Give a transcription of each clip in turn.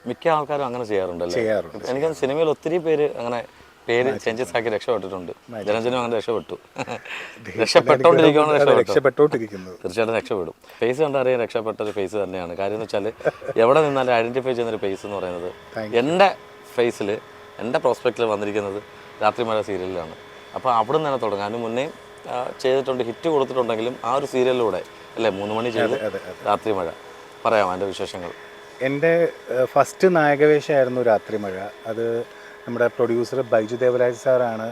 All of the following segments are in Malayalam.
മിക്ക ആൾക്കാരും അങ്ങനെ ചെയ്യാറുണ്ടല്ലേ? ചെയ്യാറുണ്ട്. എനിക്ക് സിനിമയിൽ ഒത്തിരി പേര് അങ്ങനെ പേര് ചേഞ്ചസ് ആക്കി രക്ഷപ്പെട്ടിട്ടുണ്ട്. ജനജനും അങ്ങനെ രക്ഷപ്പെട്ടു. രക്ഷപ്പെട്ടോണ്ടിരിക്കുന്നത് തീർച്ചയായിട്ടും രക്ഷപ്പെടും. ഫേസ് കണ്ടറിയാൻ രക്ഷപ്പെട്ട ഒരു ഫേസ് തന്നെയാണ്. കാര്യം എന്ന് വെച്ചാൽ എവിടെ നിന്നാലും ഐഡൻറ്റിഫൈ ചെയ്യുന്നൊരു ഫേസ് എന്ന് പറയുന്നത് എൻ്റെ ഫേസിൽ എൻ്റെ പ്രോസ്പെക്റ്റിൽ വന്നിരിക്കുന്നത് രാത്രിമഴ സീരിയലിലാണ്. അപ്പോൾ അവിടെ നിന്ന് തന്നെ തുടങ്ങാം. അതിന് മുന്നേ ചെയ്തിട്ടുണ്ട്, ഹിറ്റ് കൊടുത്തിട്ടുണ്ടെങ്കിലും ആ ഒരു സീരിയലിലൂടെ അല്ലേ 3 മണി ചെയ്ത് രാത്രിമഴ. പറയാമോ എൻ്റെ വിശേഷങ്ങൾ? എൻ്റെ ഫസ്റ്റ് നായകവേഷമായിരുന്നു രാത്രിമഴ. അത് നമ്മുടെ പ്രൊഡ്യൂസർ ബൈജു ദേവരാജ് സാറാണ്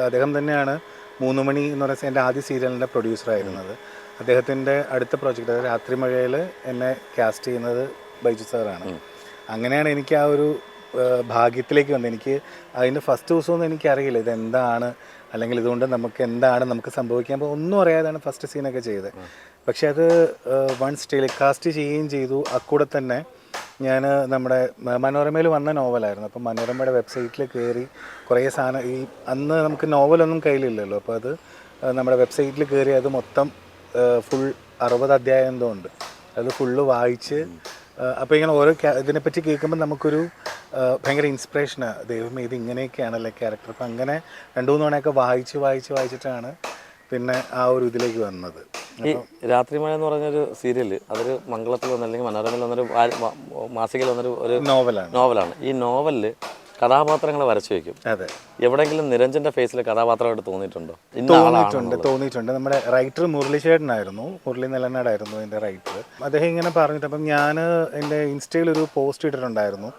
അദ്ദേഹം തന്നെയാണ് 3 മണി എന്ന് പറയുന്ന എൻ്റെ ആദ്യ സീരിയലിൻ്റെ പ്രൊഡ്യൂസറായിരുന്നത്. അദ്ദേഹത്തിൻ്റെ അടുത്ത പ്രോജക്റ്റ് അതായത് രാത്രിമഴയിൽ എന്നെ കാസ്റ്റ് ചെയ്യുന്നത് ബൈജു സാറാണ്. അങ്ങനെയാണ് എനിക്ക് ആ ഒരു ഭാഗ്യത്തിലേക്ക് വന്നത്. എനിക്ക് അതിൻ്റെ ഫസ്റ്റ് ദിവസമൊന്നും എനിക്കറിയില്ല ഇതെന്താണ്, അല്ലെങ്കിൽ ഇതുകൊണ്ട് നമുക്ക് സംഭവിക്കാൻ ഒന്നും അറിയാതെയാണ് ഫസ്റ്റ് സീനൊക്കെ ചെയ്തത്. പക്ഷെ അത് വൺസ് ടെലികാസ്റ്റ് ചെയ്യുകയും ചെയ്തു. അക്കൂടെ തന്നെ ഞാൻ നമ്മുടെ മനോരമയിൽ വന്ന നോവലായിരുന്നു. അപ്പം മനോരമയുടെ വെബ്സൈറ്റിൽ കയറി കുറേ സാധനം അന്ന് നമുക്ക് നോവലൊന്നും കയ്യിലില്ലല്ലോ. അപ്പോൾ അത് നമ്മുടെ വെബ്സൈറ്റിൽ കയറി അത് മൊത്തം ഫുൾ 60 അധ്യായം എന്തോ ഉണ്ട്. അത് ഫുള്ള് വായിച്ച് അപ്പോൾ ഇങ്ങനെ ഓരോ ഇതിനെപ്പറ്റി കേൾക്കുമ്പോൾ നമുക്കൊരു ഭയങ്കര ഇൻസ്പിറേഷനാണ്. ദൈവമേ ഇത് ഇങ്ങനെയൊക്കെയാണല്ലേ ക്യാരക്ടർ. അപ്പം അങ്ങനെ 2-3 തവണയൊക്കെ വായിച്ചിട്ടാണ് പിന്നെ ആ ഒരു ഇതിലേക്ക് വന്നത്. ഈ രാത്രിമഴ എന്ന് പറഞ്ഞൊരു സീരിയൽ അതൊരു മംഗളത്തിൽ വന്ന അല്ലെങ്കിൽ മനോരമയിൽ വന്നൊരു മാസികയിൽ വന്നൊരു നോവലാണ്. ഈ നോവലിൽ കഥാപാത്രങ്ങളെ വരച്ചു വയ്ക്കും. അതെ. എവിടെയെങ്കിലും നിരഞ്ജന്റെ ഫേസിൽ കഥാപാത്രമായിട്ട് തോന്നിയിട്ടുണ്ടോ? തോന്നിയിട്ടുണ്ട്. നമ്മുടെ റൈറ്റർ മുരളീശേട്ടനായിരുന്നു, മുരളി നെല്ലനാടായിരുന്നു എൻ്റെ റൈറ്റർ. അദ്ദേഹം ഇങ്ങനെ പറഞ്ഞിട്ട് അപ്പം ഞാൻ എൻ്റെ ഇൻസ്റ്റയിൽ ഒരു പോസ്റ്റ് ഇട്ടിട്ടുണ്ടായിരുന്നു.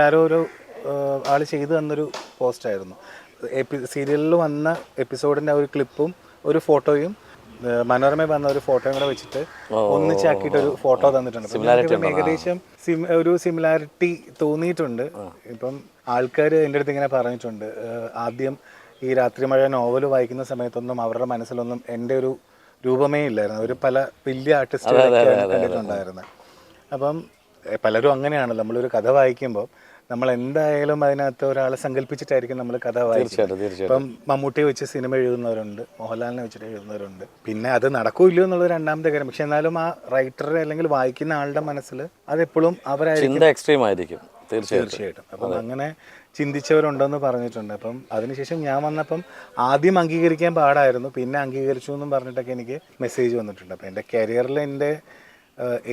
ആരോ ഒരു ആൾ ചെയ്തു തന്നൊരു പോസ്റ്റായിരുന്നു. സീരിയലിൽ വന്ന എപ്പിസോഡിൻ്റെ ഒരു ക്ലിപ്പും ഒരു ഫോട്ടോയും മനോരമയിൽ വന്ന ഒരു ഫോട്ടോയും കൂടെ വെച്ചിട്ട് ഒന്നിച്ചാക്കിയിട്ടൊരു ഫോട്ടോ തന്നിട്ടുണ്ട്. ഏകദേശം ഒരു സിമിലാരിറ്റി തോന്നിയിട്ടുണ്ട്. ഇപ്പം ആൾക്കാർ എൻ്റെ അടുത്ത് ഇങ്ങനെ പറഞ്ഞിട്ടുണ്ട്, ആദ്യം ഈ രാത്രിമഴ നോവൽ വായിക്കുന്ന സമയത്തൊന്നും അവരുടെ മനസ്സിലൊന്നും എൻ്റെ ഒരു രൂപമേ ഇല്ലായിരുന്നു. അവർ പല വലിയ ആർട്ടിസ്റ്റുകളൊക്കെ കണ്ടിട്ടുണ്ടായിരുന്നു. അപ്പം പലരും അങ്ങനെയാണല്ലോ, നമ്മളൊരു കഥ വായിക്കുമ്പോൾ നമ്മൾ എന്തായാലും അതിനകത്ത് ഒരാളെ സങ്കല്പിച്ചിട്ടായിരിക്കും നമ്മൾ കഥ വായിക്കുന്നത്. ഇപ്പം മമ്മൂട്ടിയെ വെച്ച് സിനിമ എഴുതുന്നവരുണ്ട്, മോഹൻലാലിനെ വെച്ചിട്ട് എഴുതുന്നവരുണ്ട്. പിന്നെ അത് നടക്കൂല്ലോ എന്നുള്ളത് രണ്ടാമത്തെ കാര്യം. പക്ഷെ എന്നാലും ആ റൈറ്ററെ അല്ലെങ്കിൽ വായിക്കുന്ന ആളുടെ മനസ്സിൽ അതെപ്പോഴും അവരായിരിക്കും. തീർച്ചയായിട്ടും. അപ്പം അങ്ങനെ ചിന്തിച്ചവരുണ്ടെന്ന് പറഞ്ഞിട്ടുണ്ട്. അപ്പം അതിനുശേഷം ഞാൻ വന്നപ്പം ആദ്യം അംഗീകരിക്കാൻ പാടായിരുന്നു, പിന്നെ അംഗീകരിച്ചു എന്നും പറഞ്ഞിട്ടൊക്കെ എനിക്ക് മെസ്സേജ് വന്നിട്ടുണ്ട്. അപ്പം എൻ്റെ കരിയറിൽ എൻ്റെ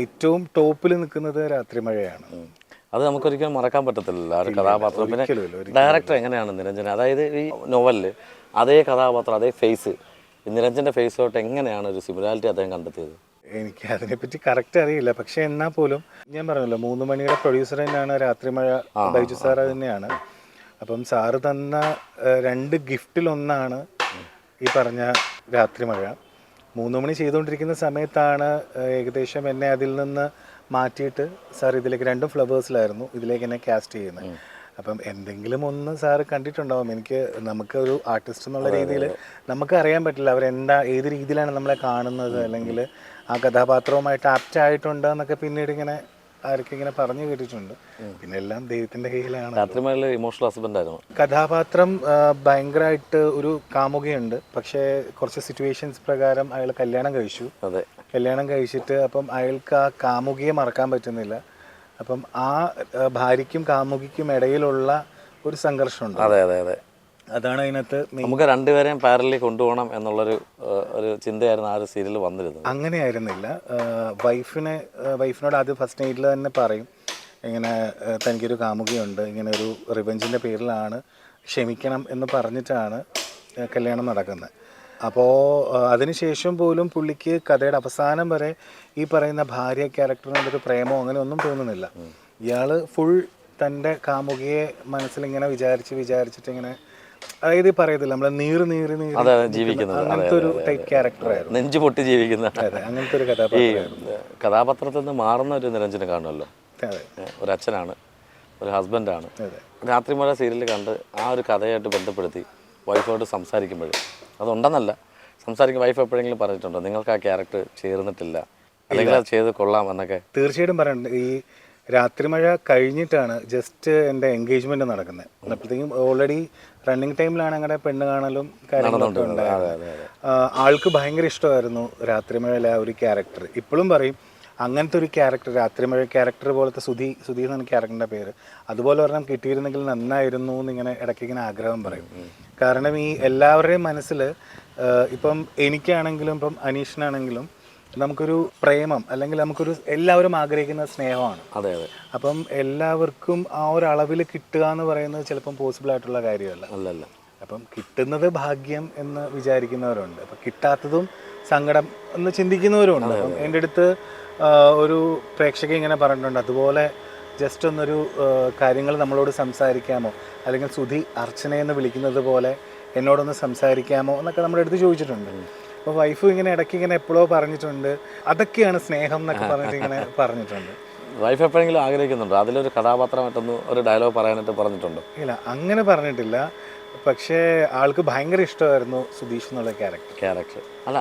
ഏറ്റവും ടോപ്പിൽ നിൽക്കുന്നത് രാത്രിമഴയാണ്. അത് നമുക്കൊരിക്കലും മറക്കാൻ പറ്റത്തില്ല ആ ഒരു കഥാപാത്രം. പിന്നെ ഡയറക്ടർ എങ്ങനെയാണ് നിരഞ്ജന, അതായത് ഈ നോവലിൽ അതേ കഥാപാത്രം അതേ ഫേസ്, നിരഞ്ജൻ്റെ ഫേസോട്ട് എങ്ങനെയാണ് ഒരു സിമിലാരിറ്റി അദ്ദേഹം കണ്ടെത്തിയത്? എനിക്ക് അതിനെപ്പറ്റി കറക്റ്റ് അറിയില്ല. പക്ഷെ എന്നാൽ പോലും ഞാൻ പറഞ്ഞല്ലോ 3 മണിയുടെ പ്രൊഡ്യൂസർ തന്നെയാണ് രാത്രിമഴ, ബൈജു സാറ് തന്നെയാണ്. അപ്പം സാറ് തന്ന 2 ഗിഫ്റ്റിലൊന്നാണ് ഈ പറഞ്ഞ രാത്രിമഴ. 3 മണി ചെയ്തുകൊണ്ടിരിക്കുന്ന സമയത്താണ് ഏകദേശം എന്നെ അതിൽ നിന്ന് മാറ്റിയിട്ട് സാർ ഇതിലേക്ക് 2 ഫ്ലവേഴ്സിലായിരുന്നു ഇതിലേക്ക് എന്നെ കാസ്റ്റ് ചെയ്യുന്നത്. അപ്പം എന്തെങ്കിലും ഒന്ന് സാറ് കണ്ടിട്ടുണ്ടാവും. നമുക്കൊരു ആർട്ടിസ്റ്റ് എന്നുള്ള രീതിയിൽ നമുക്ക് അറിയാൻ പറ്റില്ല ഏത് രീതിയിലാണ് നമ്മളെ കാണുന്നത്, അല്ലെങ്കിൽ ആ കഥാപാത്രവുമായിട്ട് ആപ്റ്റ് ആയിട്ടുണ്ട് എന്നൊക്കെ പിന്നീട് ഇങ്ങനെ ആരൊക്കെ ഇങ്ങനെ പറഞ്ഞു കേട്ടിട്ടുണ്ട്. പിന്നെ എല്ലാം ദൈവത്തിന്റെ കയ്യിലാണ്. ഇമോഷണൽ ഹസ്ബൻഡ് ആയിരുന്നു കഥാപാത്രം. ഭയങ്കരമായിട്ട് ഒരു കാമുകയുണ്ട്. പക്ഷേ കുറച്ച് സിറ്റുവേഷൻസ് പ്രകാരം അയാൾ കല്യാണം കഴിച്ചു. കല്യാണം കഴിച്ചിട്ട് അപ്പം അയാൾക്ക് ആ കാമുകിയെ മറക്കാൻ പറ്റുന്നില്ല. അപ്പം ആ ഭാര്യയ്ക്കും കാമുകിക്കും ഇടയിലുള്ള ഒരു സംഘർഷമുണ്ട്. അതാണ് അതിനകത്ത് നമുക്ക് രണ്ടുപേരെയും പാരലി കൊണ്ടുപോകണം എന്നുള്ളൊരു ചിന്തയായിരുന്നു ആ ഒരു സീരിയൽ വന്നിരുന്നത്. അങ്ങനെയായിരുന്നില്ല. വൈഫിനോട് ആദ്യം ഫസ്റ്റ് നൈറ്റിൽ തന്നെ പറയും, ഇങ്ങനെ തനിക്കൊരു കാമുകിയുണ്ട്, ഇങ്ങനെ ഒരു റിവെഞ്ചിൻ്റെ പേരിലാണ്, ക്ഷമിക്കണം എന്ന് പറഞ്ഞിട്ടാണ് കല്യാണം നടക്കുന്നത്. അപ്പോൾ അതിനുശേഷം പോലും പുള്ളിക്ക് കഥയുടെ അവസാനം വരെ ഈ പറയുന്ന ഭാര്യ ക്യാരക്ടറിനോടൊരു പ്രേമോ അങ്ങനെ ഒന്നും തോന്നുന്നില്ല. ഇയാൾ ഫുൾ തൻ്റെ കാമുകിയെ മനസ്സിലിങ്ങനെ വിചാരിച്ചിട്ട് ഇങ്ങനെ, അതായത് പറയത്തില്ല നമ്മളെ നീറി അങ്ങനത്തെ ഒരു ടൈപ്പ് ക്യാരക്ടറായിരുന്നു. നെഞ്ചു പൊട്ടി ജീവിക്കുന്ന അങ്ങനത്തെ ഒരു കഥാപാത്രത്തിൽ നിന്ന് മാറുന്ന ഒരു നിരഞ്ജനെ കാണുമല്ലോ. ഒരു അച്ഛനാണ്, ഒരു ഹസ്ബൻഡാണ്. രാത്രിമഴ സീരിയൽ കണ്ട് ആ ഒരു കഥയായിട്ട് ബന്ധപ്പെടുത്തി വൈഫോട് സംസാരിക്കുമ്പോൾ അതുണ്ടെന്നല്ല, സംസാരിക്കും വൈഫ് എപ്പോഴെങ്കിലും പറഞ്ഞിട്ടുണ്ടോ നിങ്ങൾക്ക് ആ ക്യാരക്ടർ ചേർന്നിട്ടില്ല, അല്ലെങ്കിൽ അത് ചെയ്ത് കൊള്ളാം എന്നൊക്കെ? തീർച്ചയായിട്ടും പറയുന്നുണ്ട്. ഈ രാത്രിമഴ കഴിഞ്ഞിട്ടാണ് ജസ്റ്റ് എൻ്റെ എൻഗേജ്മെൻറ്റ് നടക്കുന്നത്. അപ്പോഴത്തേക്കും ഓൾറെഡി റണ്ണിങ് ടൈമിലാണ് ഞങ്ങളുടെ പെണ്ണ് കാണലും കാര്യങ്ങളൊക്കെ ഉണ്ടായത്. ആൾക്ക് ഭയങ്കര ഇഷ്ടമായിരുന്നു രാത്രിമഴയിലെ ആ ഒരു ക്യാരക്ടർ. ഇപ്പോഴും പറയും അങ്ങനത്തെ ഒരു ക്യാരക്ടർ, രാത്രിമഴ ക്യാരക്ടർ പോലത്തെ സുധി എന്നാണ് ക്യാരക്ടറിൻ്റെ പേര്, അതുപോലെ ഒരെണ്ണം കിട്ടിയിരുന്നെങ്കിൽ നന്നായിരുന്നു എന്നിങ്ങനെ ഇടയ്ക്ക് ഇങ്ങനെ ആഗ്രഹം പറയും. കാരണം ഈ എല്ലാവരുടെയും മനസ്സിൽ ഇപ്പം എനിക്കാണെങ്കിലും ഇപ്പം അനീഷിനാണെങ്കിലും നമുക്കൊരു പ്രേമം അല്ലെങ്കിൽ നമുക്കൊരു എല്ലാവരും ആഗ്രഹിക്കുന്ന സ്നേഹമാണ്. അതെ അതെ. അപ്പം എല്ലാവർക്കും ആ ഒരു അളവിൽ കിട്ടുക എന്ന് പറയുന്നത് ചിലപ്പം പോസിബിൾ ആയിട്ടുള്ള കാര്യമല്ല. അല്ലല്ല. അപ്പം കിട്ടുന്നത് ഭാഗ്യം എന്ന് വിചാരിക്കുന്നവരുണ്ട്, അപ്പം കിട്ടാത്തതും സങ്കടം എന്ന് ചിന്തിക്കുന്നവരുണ്ട്. അപ്പം എൻ്റെ അടുത്ത് ഒരു പ്രേക്ഷക ഇങ്ങനെ പറഞ്ഞിട്ടുണ്ട്, അതുപോലെ ജസ്റ്റ് ഒന്നൊരു കാര്യങ്ങൾ നമ്മളോട് സംസാരിക്കാമോ, അല്ലെങ്കിൽ സുധി അർച്ചനയെന്ന് വിളിക്കുന്നത് പോലെ എന്നോടൊന്ന് സംസാരിക്കാമോ എന്നൊക്കെ നമ്മുടെ അടുത്ത് ചോദിച്ചിട്ടുണ്ട്. അപ്പോൾ വൈഫ് ഇങ്ങനെ ഇടയ്ക്ക് ഇങ്ങനെ എപ്പോഴോ പറഞ്ഞിട്ടുണ്ട്, അതൊക്കെയാണ് സ്നേഹം എന്നൊക്കെ പറഞ്ഞിട്ട് ഇങ്ങനെ പറഞ്ഞിട്ടുണ്ട്. വൈഫ് എപ്പോഴെങ്കിലും ആഗ്രഹിക്കുന്നുണ്ടോ അതിലൊരു കഥാപാത്രമായിട്ടൊന്ന് ഒരു ഡയലോഗ് പറയാനായിട്ട് പറഞ്ഞിട്ടുണ്ടോ? ഇല്ല, അങ്ങനെ പറഞ്ഞിട്ടില്ല. പക്ഷേ ആൾക്ക് ഭയങ്കര ഇഷ്ടമായിരുന്നു സുധീഷ് എന്നുള്ള ക്യാരക്ടർ. അല്ല,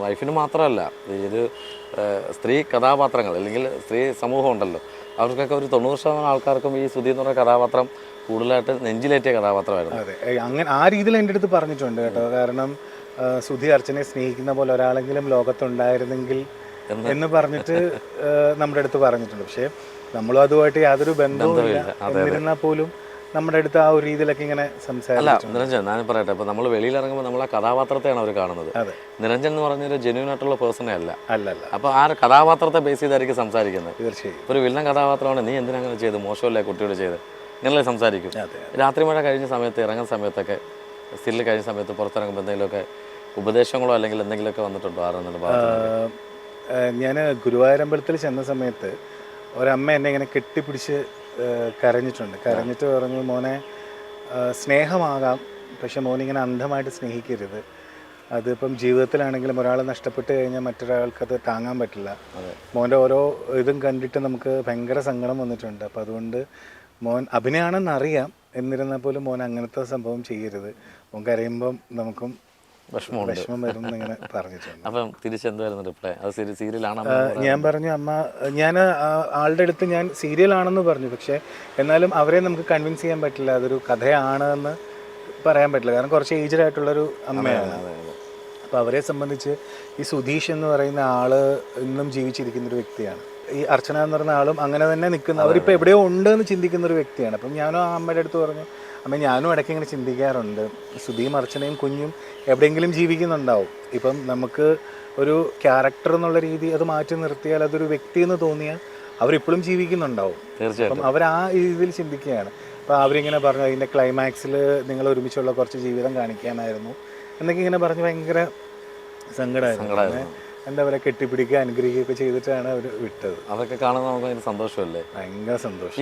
വൈഫിന് മാത്രമല്ല, ഇത് സ്ത്രീ കഥാപാത്രങ്ങൾ അല്ലെങ്കിൽ സ്ത്രീ സമൂഹം ഉണ്ടല്ലോ, അവർക്കൊക്കെ ഒരു 90% ആൾക്കാർക്കും ഈ സുധി എന്ന് പറയുന്ന കഥാപാത്രം കൂടുതലായിട്ട് നെഞ്ചിലേറ്റിയ കഥാപാത്രമായിരുന്നു. അതെ, അങ്ങനെ ആ രീതിയിൽ എൻ്റെ അടുത്ത് പറഞ്ഞിട്ടുണ്ട് കേട്ടോ. കാരണം സുധി അർച്ചനയെ സ്നേഹിക്കുന്ന പോലെ ഒരാളെങ്കിലും ലോകത്തുണ്ടായിരുന്നെങ്കിൽ എന്ന് പറഞ്ഞിട്ട് നമ്മുടെ അടുത്ത് പറഞ്ഞിട്ടുണ്ട്. പക്ഷേ നമ്മളും അതുമായിട്ട് യാതൊരു ബന്ധവുമില്ല. എന്നിരുന്നാൽ പോലും നമ്മുടെ അടുത്ത് ആ ഒരു രീതിയിലൊക്കെ ഇങ്ങനെ സംസാരിച്ചു. നിരഞ്ജൻ, ഞാൻ പറയട്ടെ, ഇപ്പോൾ നമ്മൾ വെളിയിൽ ഇറങ്ങുമ്പോൾ നമ്മൾ ആ കഥാപാത്രത്തെയാണ് അവർ കാണുന്നത്. നിരഞ്ജൻ എന്ന് പറഞ്ഞൊരു ജെന്യൂൻ ആയിട്ടുള്ള പേഴ്സണേ അല്ല. അപ്പോൾ ആ കഥാപാത്രത്തെ ബേസ് ചെയ്തായിരിക്കും സംസാരിക്കുന്നത്. തീർച്ചയായും ഒരു വില്ലൻ കഥാപാത്രമാണ്, നീ എന്തിനങ്ങനെ ചെയ്ത്, മോശമല്ലേ കുട്ടിയോട് ചെയ്ത്, ഇങ്ങനെയല്ലേ സംസാരിക്കും. രാത്രി മഴ കഴിഞ്ഞ സമയത്ത്, ഇറങ്ങുന്ന സമയത്തൊക്കെ, സ്റ്റില്ല് കഴിഞ്ഞ സമയത്ത് പുറത്തിറങ്ങുമ്പോൾ എന്തെങ്കിലുമൊക്കെ ഉപദേശങ്ങളോ അല്ലെങ്കിൽ എന്തെങ്കിലുമൊക്കെ വന്നിട്ടുണ്ടോ ആരെന്നുള്ള ഭാഗത്ത്? ഞാൻ ഗുരുവായൂരമ്പലത്തിൽ ചെന്ന സമയത്ത് ഒരമ്മ എന്നെ ഇങ്ങനെ കെട്ടിപ്പിടിച്ച് കരഞ്ഞിട്ട് പറഞ്ഞു, മോനെ സ്നേഹമാകാം, പക്ഷെ മോനിങ്ങനെ അന്ധമായിട്ട് സ്നേഹിക്കരുത്. അതിപ്പം ജീവിതത്തിലാണെങ്കിലും ഒരാൾ നഷ്ടപ്പെട്ട് കഴിഞ്ഞാൽ മറ്റൊരാൾക്കത് താങ്ങാൻ പറ്റില്ല. മോൻ്റെ ഓരോ ഇതും കണ്ടിട്ട് നമുക്ക് ഭയങ്കര സങ്കടം വന്നിട്ടുണ്ട്. അപ്പോൾ അതുകൊണ്ട് മോൻ അഭിനയമാണെന്നറിയാം, എന്നിരുന്നാൽ പോലും മോൻ അങ്ങനത്തെ സംഭവം ചെയ്യരുത്, മോൻ കരയുമ്പം നമുക്കും വിഷമം വരും എന്നിങ്ങനെ പറഞ്ഞിട്ടുണ്ട്. അപ്പം തിരിച്ചെന്തായിരുന്നു റിപ്ലൈ? അത് സീരിയലാണോ? ഞാൻ പറഞ്ഞു, അമ്മ, ഞാൻ ആളുടെ അടുത്ത് ഞാൻ സീരിയലാണെന്ന് പറഞ്ഞു, പക്ഷേ എന്നാലും അവരെ നമുക്ക് കൺവിൻസ് ചെയ്യാൻ പറ്റില്ല, അതൊരു കഥയാണെന്ന് പറയാൻ പറ്റില്ല. കാരണം കുറച്ച് ഏജ്ഡ് ആയിട്ടുള്ളൊരു അമ്മയാണ്. അപ്പോൾ അവരെ സംബന്ധിച്ച് ഈ സുധീഷ് എന്ന് പറയുന്ന ആള് ഇന്നും ജീവിച്ചിരിക്കുന്നൊരു വ്യക്തിയാണ്. ഈ അർച്ചന എന്ന് പറയുന്ന ആളും അങ്ങനെ തന്നെ നിൽക്കുന്ന, അവരിപ്പോൾ എവിടെയോ ഉണ്ട് എന്ന് ചിന്തിക്കുന്നൊരു വ്യക്തിയാണ്. അപ്പം ഞാനും ആ അമ്മയുടെ അടുത്ത് പറഞ്ഞു, അമ്മ, ഞാനും ഇടയ്ക്ക് ഇങ്ങനെ ചിന്തിക്കാറുണ്ട്, സുധിയും അർച്ചനയും കുഞ്ഞും എവിടെയെങ്കിലും ജീവിക്കുന്നുണ്ടാവും. ഇപ്പം നമുക്ക് ഒരു ക്യാരക്ടർ എന്നുള്ള രീതി അത് മാറ്റി നിർത്തിയാൽ അതൊരു വ്യക്തി എന്ന് തോന്നിയാൽ അവരിപ്പോഴും ജീവിക്കുന്നുണ്ടാവും. അപ്പം അവർ ആ രീതിയിൽ ചിന്തിക്കുകയാണ്. അപ്പോൾ അവരിങ്ങനെ പറഞ്ഞു, അതിൻ്റെ ക്ലൈമാക്സിൽ നിങ്ങൾ ഒരുമിച്ചുള്ള കുറച്ച് ജീവിതം കാണിക്കാനായിരുന്നു എന്നൊക്കെ ഇങ്ങനെ പറഞ്ഞ് ഭയങ്കര സങ്കടമായിരുന്നു. എന്താ പറയുക, കെട്ടിപ്പിടിക്കുക അനുഗ്രഹിക്കുകയൊക്കെ ചെയ്തിട്ടാണ് അവർ വിട്ടത്. അതൊക്കെ കാണുമ്പോൾ നമുക്ക് സന്തോഷമല്ലേ? ഭയങ്കര സന്തോഷം.